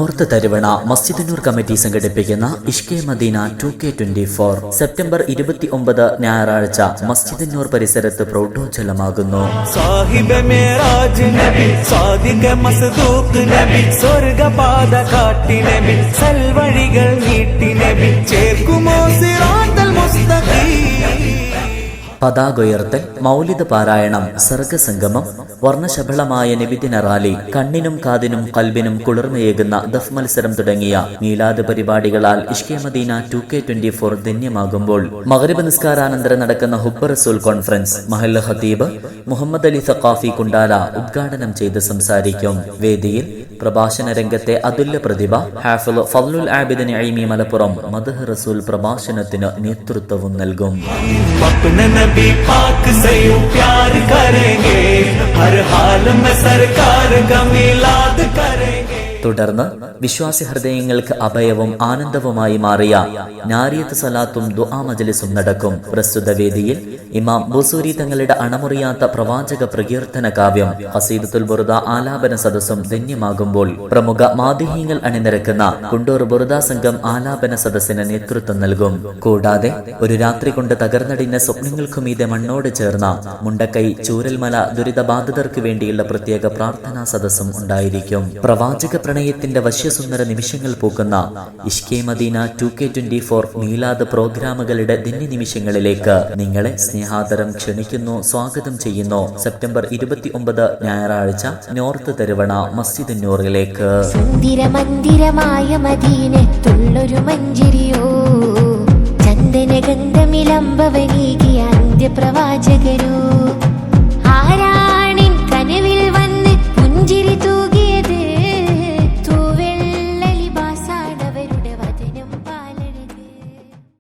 North Tharuvana മസ്ജിദുന്നൂർ committee സംഘടിപ്പിക്കുന്ന ഇഷ്കെ Medina 2K24 September 29 ഞായറാഴ്ച മസ്ജിദുന്നൂർ പരിസരത്ത് പ്രൗഢോജ്വലമാകുന്നു. പതാകയുയർത്തൽ, മൗലിദ് പാരായണം, സർഗസംഗമം, വർണ്ണശബളമായ നബിദിന റാലി, കണ്ണിനും കാതിനും കൽബിനും കുളിർമയേകുന്ന ദഫ് മത്സരം തുടങ്ങിയ മീലാദ് പരിപാടികളാൽ ഇഷ്കെ മദീന 2K24 ധന്യമാകുമ്പോൾ മഗ്രിബ് നിസ്കാരാനന്തരം നടക്കുന്ന ഹുബ്ബ് റസൂൽ കോൺഫറൻസ് മഹല്ല് ഖതീബ് മുഹമ്മദ് അലി സഖാഫി കുണ്ടാല ഉദ്ഘാടനം ചെയ്ത് സംസാരിക്കും. വേദിയിൽ പ്രഭാഷണ രംഗത്തെ അതുല്യ പ്രതിഭ ഹാഫിള് ഫദ്ലുൽ ആബിദ് നഈമി മലപ്പുറം മദ്ഹ് റസൂൽ പ്രഭാഷണത്തിന് നേതൃത്വവും നൽകും. पाक से प्यार करेंगे, हर हाल में सरकार का मिलाद करेंगे. തുടർന്ന് വിശ്വാസി ഹൃദയങ്ങൾക്ക് അഭയവും ആനന്ദവുമായി മാറിയ നാരിയത്ത് സലാത്തും ദുആ മജ്ലിസും നടക്കും. പ്രസ്തുത വേദിയിൽ ഇമാം ബുസൂരി തങ്ങളുടെ അണമുറിയാത്ത പ്രവാചക പ്രകീർത്തന കാവ്യം ഖസീദത്തുൽ ബുർദ ആലാപന സദസ്സും ധന്യമാകുമ്പോൾ പ്രമുഖ മാദിഹീങ്ങൾ അണിനിരക്കുന്ന കുണ്ടൂർ ബുർദ സംഘം ആലാപന സദസ്സിന് നേതൃത്വം നൽകും. കൂടാതെ ഒരു രാത്രി കൊണ്ട് തകർന്നടിഞ്ഞ സ്വപ്നങ്ങൾക്കുമീതെ മണ്ണോട് ചേർന്ന മുണ്ടക്കൈ ചൂരൽമല ദുരിതബാധിതർക്ക് വേണ്ടിയുള്ള പ്രത്യേക പ്രാർത്ഥനാ സദസ്സും ഉണ്ടായിരിക്കും. പ്രവാചക പ്രണയത്തിന്റെ വശ്യസുന്ദര നിമിഷങ്ങൾ പൂക്കുന്ന ഇഷ്കെ മദീന 2K24 മീലാദ് പ്രോഗ്രാമുകളുടെ ധന്യ നിമിഷങ്ങളിലേക്ക് നിങ്ങളെ സ്നേഹാദരം ക്ഷണിക്കുന്നു, സ്വാഗതം ചെയ്യുന്നു. സെപ്റ്റംബർ 29 ഞായറാഴ്ച നോർത്ത് തരുവണ മസ്ജിദുന്നൂറിലേക്ക്. മന്ദിരമായ മദീനത്തുള്ളൊരു മഞ്ചരിയോ ചന്ദനഗന്ധമിലംബവനീകിയ അന്ത്യപ്രവാചകരോ